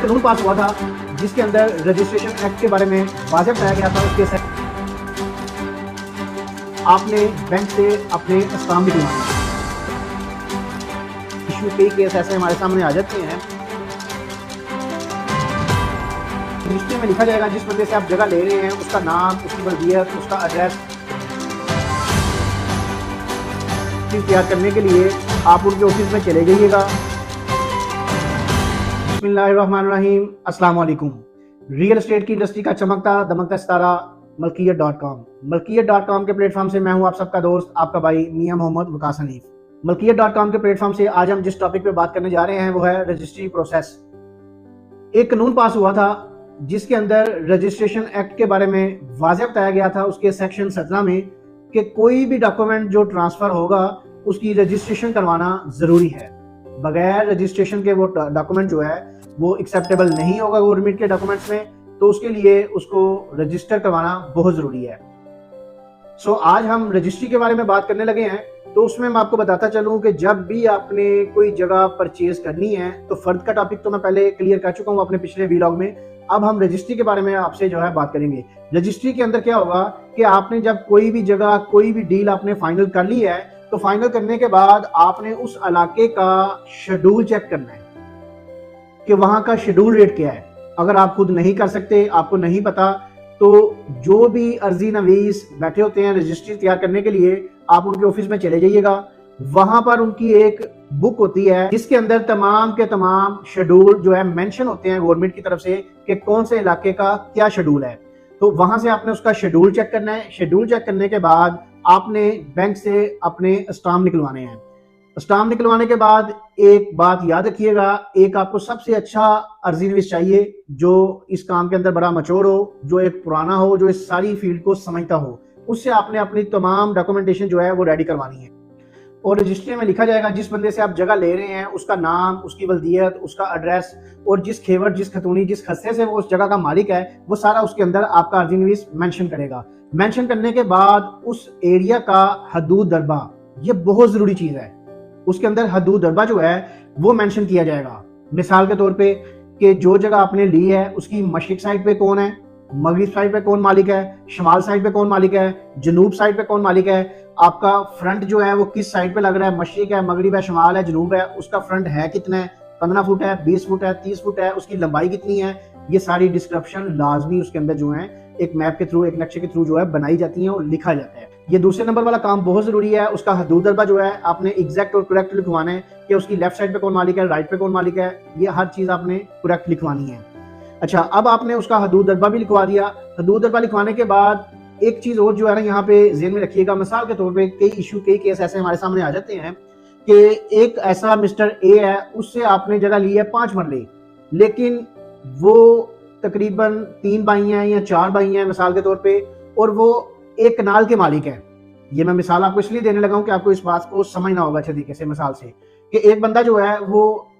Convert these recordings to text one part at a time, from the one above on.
कानून पास हुआ था जिसके अंदर रजिस्ट्रेशन एक्ट के बारे में वाज़ेह बताया गया था। उसके आपने बैंक से अपने इस्लाम भी दिलवाना। इशू कई केस ऐसे हमारे सामने आ जाते हैं। रजिस्ट्री में लिखा जाएगा जिस बंदे से आप जगह ले रहे हैं उसका नाम, उसकी वल्दियत, उसका एड्रेस तैयार करने के लिए आप उनके ऑफिस में चले जाइएगा। बिस्मिल्लाहिर्रहमानिर्रहीम, अस्सलाम वालेकुम। रियल एस्टेट की इंडस्ट्री का चमकता दमकता सितारा मलकियत.com। मलकियत.com के प्लेटफॉर्म से मैं हूं आप सबका दोस्त, आपका भाई मियां मोहम्मद वकास हनीफ। मलकियत.com के प्लेटफॉर्म से आज हम जिस टॉपिक पे बात करने जा रहे हैं वो है रजिस्ट्री प्रोसेस। एक कानून पास हुआ था जिसके अंदर रजिस्ट्रेशन एक्ट के बारे में वाज़ेह बताया गया था उसके सेक्शन 17 में कि कोई भी डॉक्यूमेंट जो ट्रांसफर होगा उसकी रजिस्ट्रेशन करवाना जरूरी है। बगैर रजिस्ट्रेशन के वो डॉक्यूमेंट जो है वो एक्सेप्टेबल नहीं होगा गवर्नमेंट के डॉक्यूमेंट्स में, तो उसके लिए उसको रजिस्टर करवाना बहुत जरूरी है। सो आज हम रजिस्ट्री के बारे में बात करने लगे हैं। तो उसमें मैं आपको बताता चलूं कि जब भी आपने कोई जगह परचेज करनी है तो फर्द का टॉपिक तो मैं पहले क्लियर कर चुका हूं अपने पिछले व्लॉग में। अब हम रजिस्ट्री के बारे में आपसे जो है बात करेंगे। रजिस्ट्री के अंदर क्या होगा कि आपने जब कोई भी जगह कोई भी डील आपने फाइनल कर ली है तो फाइनल करने के बाद आपने उस इलाके का शेड्यूल चेक करना है कि वहां का शेड्यूल रेट क्या है। अगर आप खुद नहीं कर सकते, आपको नहीं पता, तो जो भी अर्जी नवीस बैठे होते हैं रजिस्ट्री तैयार करने के लिए, आप उनके ऑफिस में चले जाइएगा। वहां पर उनकी एक बुक होती है जिसके अंदर तमाम के तमाम शेड्यूल जो है मेंशन होते हैं गवर्नमेंट की तरफ से कि कौन से इलाके का क्या शेड्यूल है। तो वहां से आपने उसका शेड्यूल चेक करना है। शेड्यूल चेक करने के बाद आपने बैंक से अपने स्टाम्प निकलवाने हैं। स्टाम्प निकलवाने के बाद एक बात याद रखिएगा, एक आपको सबसे अच्छा अर्जी नवीस चाहिए जो इस काम के अंदर बड़ा मचोर हो, जो एक पुराना हो, जो इस सारी फील्ड को समझता हो। उससे आपने अपनी तमाम डॉक्यूमेंटेशन जो है वो रेडी करवानी है। और रजिस्ट्री में लिखा जाएगा जिस बंदे से आप जगह ले रहे हैं उसका नाम, उसकी वल्दियत, उसका एड्रेस और जिस खेवर, जिस खतूनी, जिस खस्से से वो उस जगह का मालिक है वो सारा उसके अंदर आपका अर्जी नवीस मेंशन करेगा। मेंशन करने के बाद उस एरिया का हदूद दरबा, ये बहुत जरूरी चीज है। उसके अंदर हदूद दरबा जो है वो मेंशन किया जाएगा। मिसाल के तौर पे कि जो जगह आपने ली है उसकी मशरिक साइड पे कौन है, मगरिब साइड पे कौन मालिक है, शमाल साइड पे कौन मालिक है, जनूब साइड पे कौन मालिक है, आपका फ्रंट जो है वो किस साइड पे लग रहा है, मशरिक है, मगरिब है, शमाल है, जनूब है, उसका फ्रंट है कितना है, 15 फुट है, 20 फुट है, 30 फुट है, उसकी लंबाई कितनी है। ये सारी डिस्क्रिप्शन लाजमी उसके अंदर जो है एक मैप के थ्रू, एक नक्शे के थ्रू जो है बनाई जाती है और लिखा जाता है। ये दूसरे नंबर वाला काम बहुत जरूरी है। उसका हदूद दरबा जो है आपने एग्जैक्ट और करेक्ट लिखवाना है कि उसकी लेफ्ट साइड पे कौन मालिक है, राइट पे कौन मालिक है, ये हर चीज आपने करेक्ट लिखवानी है। अच्छा, अब आपने उसका हदूद दरबा भी लिखवा दिया। हदूद दरबा लिखवाने के बाद एक चीज और जो है ना यहाँ पे ज़हन में रखिएगा। मिसाल के तौर पे कई केस ऐसे हमारे सामने आ जाते हैं कि एक ऐसा मिस्टर ए है, उससे आपने जगह ली है 5 मरले, लेकिन वो तकरीबन 3 बाई हैं या 4 बाई हैं मिसाल के तौर पे, और वो एक कनाल के मालिक है। ये मैं मिसाल आपको इसलिए देने लगा हूं कि आपको इस बात को समझना होगा अच्छे तरीके से। मिसाल से कि एक बंदा जो है वो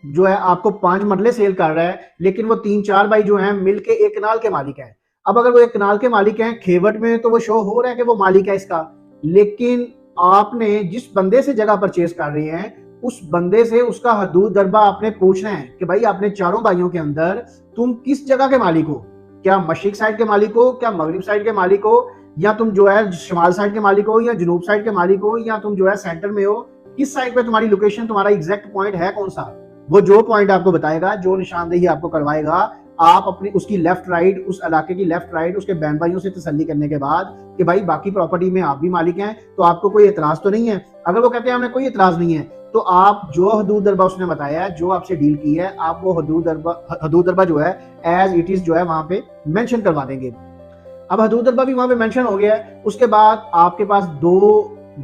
जो है आपको 5 मरले सेल कर रहा है, लेकिन वो 3-4 बाई जो है मिलके एक कनाल के मालिक है। अब अगर वो एक कनाल के मालिक हैं, खेवट में तो वो शो हो रहा है कि वो मालिक है इसका, लेकिन आपने जिस बंदे से जगह परचेज कर रहे हैं उस बंदे से उसका हदूद दरबा आपने पूछना है कि भाई आपने चारों भाइयों के अंदर तुम किस जगह के मालिक हो, क्या मशरिक साइड के मालिक हो, क्या मगरिब साइड के मालिक हो, या तुम जो है शमाल साइड के मालिक हो, या जनूब साइड के मालिक हो, या तुम जो है सेंटर में हो। किस साइड पे तुम्हारी लोकेशन, तुम्हारा एग्जैक्ट पॉइंट है कौन सा। वो जो पॉइंट आपको बताएगा, जो निशानदेही आपको करवाएगा, आप अपनी उसकी लेफ्ट राइट, उस इलाके की लेफ्ट राइट उसके बहन भाइयों से तसल्ली करने के बाद कि भाई बाकी प्रॉपर्टी में आप भी मालिक हैं तो आपको कोई एतराज तो नहीं है। अगर वो कहते हैं हमें कोई एतराज नहीं है तो आप जो हदूद दरबा उसने बताया, जो आपसे डील की है, आप वो हदूद दरबा जो है एज इट इज जो है वहां पे मेंशन करवा देंगे। अब हदूद दरबा भी वहां पे मेंशन हो गया है। उसके बाद आपके पास 2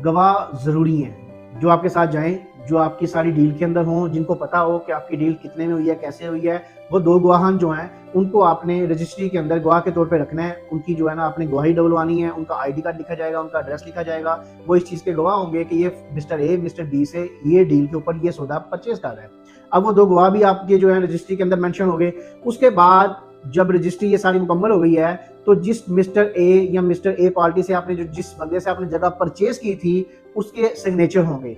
गवाह जरूरी हैं जो आपके साथ जाएं, जो आपकी सारी डील के अंदर हों, जिनको पता हो कि आपकी डील कितने में हुई है, कैसे हुई है। वो 2 गवाहान जो हैं उनको आपने रजिस्ट्री के अंदर गवाह के तौर पे रखना है। उनकी जो है ना आपने गवाही डलवानी है, उनका आईडी कार्ड लिखा जाएगा, उनका एड्रेस लिखा जाएगा। वो इस चीज के गवाह होंगे कि ये मिस्टर ए मिस्टर बी से ये डील के ऊपर ये सौदा परचेज कर रहा है। अब वो 2 गवाह भी आपके जो है रजिस्ट्री के अंदर मेंशन हो गए। उसके बाद जब रजिस्ट्री ये सारी मुकम्मल हो गई है तो जिस मिस्टर ए या मिस्टर ए पार्टी से आपने जिस बंदे से आपने जगह परचेज की थी उसके सिग्नेचर होंगे,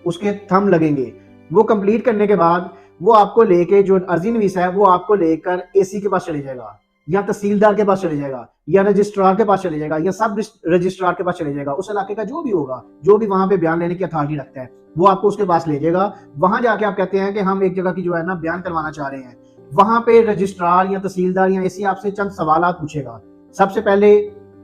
उसके थंब लगेंगे। वो कंप्लीट करने के बाद वो आपको लेके, जो अर्जी नवीस है वो आपको लेकर एसी के पास चले जाएगा, या तहसीलदार के पास चले जाएगा, या रजिस्ट्रार के पास चले जाएगा, या सब रजिस्ट्रार के पास चले जाएगा। उस इलाके का जो भी होगा, जो भी वहां पे बयान लेने की अथॉरिटी रखता है, वो आपको उसके पास ले जाएगा। वहां जाके आप कहते हैं कि हम एक जगह की जो है ना बयान करवाना चाह रहे हैं, वहां पे रजिस्ट्रार या तहसीलदार या एसी आपसे चंद सवाल पूछेगा। सबसे पहले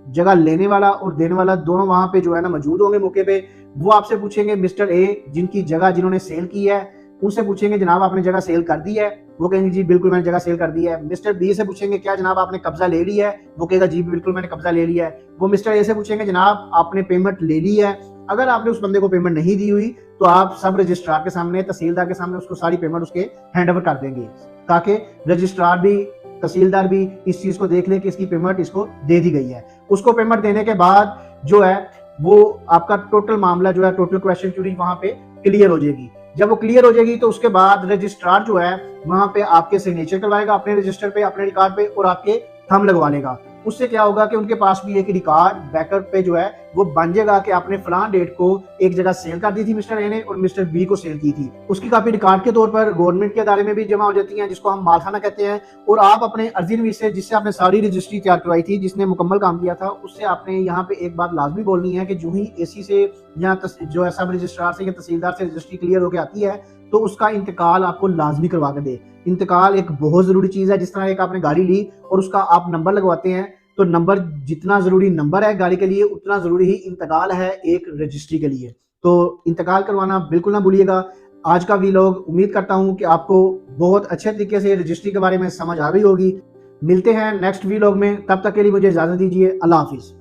जगह लेने वाला और देने वाला दोनों वहां पे जो है ना मौजूद होंगे मौके पे। वो आपसे पूछेंगे मिस्टर ए, जिनकी जगह जिन्होंने सेल की है, उनसे पूछेंगे जनाब आपने जगह सेल कर दी है? वो कहेंगे जी बिल्कुल मैंने जगह सेल कर दी है। मिस्टर बी से पूछेंगे क्या जनाब आपने कब्जा ले लिया है? वो कहेगा जी बिल्कुल मैंने कब्जा ले लिया है। वो मिस्टर ए से पूछेंगे जनाब आपने पेमेंट ले ली है? अगर आपने उस बंदे को पेमेंट नहीं दी हुई तो आप सब रजिस्ट्रार के सामने, तहसीलदार के सामने उसको सारी पेमेंट उसके हैंड ओवर कर देंगे, ताकि रजिस्ट्रार भी तहसीलदार भी इस चीज को देख ले कि इसकी पेमेंट इसको दे दी गई है। उसको पेमेंट देने के बाद जो है वो आपका टोटल मामला जो है, टोटल क्वेश्चन क्यूरी वहां पे क्लियर हो जाएगी। जब वो क्लियर हो जाएगी तो उसके बाद रजिस्ट्रार जो है वहां पे आपके सिग्नेचर करवाएगा अपने रजिस्टर पे, अपने रिकॉर्ड पे, और आपके थंब लगवा लेगा। उससे क्या होगा कि उनके पास भी एक रिकॉर्ड बैकअप पे जो है वो बन जाएगा कि आपने फलां डेट को एक जगह सेल कर दी थी मिस्टर ए ने, और मिस्टर बी को सेल की थी। उसकी कापी रिकॉर्ड के तौर पर गवर्नमेंट के अदारे में भी जमा हो जाती है, जिसको हम मालखाना कहते हैं। और आप अपने अर्जी नवीस से, जिससे आपने सारी रजिस्ट्री तैयार करवाई थी, जिसने मुकम्मल काम किया था, उससे आपने यहाँ पे एक बात लाजमी बोलनी है कि जो ही एसी से या जो है सब रजिस्ट्रार से या तहसीलदार से रजिस्ट्री क्लियर होकर आती है तो उसका इंतकाल आपको लाजमी करवा के दे। इंतकाल एक बहुत जरूरी चीज है। जिस तरह एक आपने गाड़ी ली और उसका आप नंबर लगवाते हैं, तो नंबर जितना जरूरी नंबर है गाड़ी के लिए, उतना जरूरी ही इंतकाल है एक रजिस्ट्री के लिए। तो इंतकाल करवाना बिल्कुल ना भूलिएगा। आज का वीलॉग उम्मीद करता हूं कि आपको बहुत अच्छे तरीके से रजिस्ट्री के बारे में समझ आ गई होगी। मिलते हैं नेक्स्ट वीलॉग में, तब तक के लिए मुझे इजाजत दीजिए। अल्लाह हाफिज।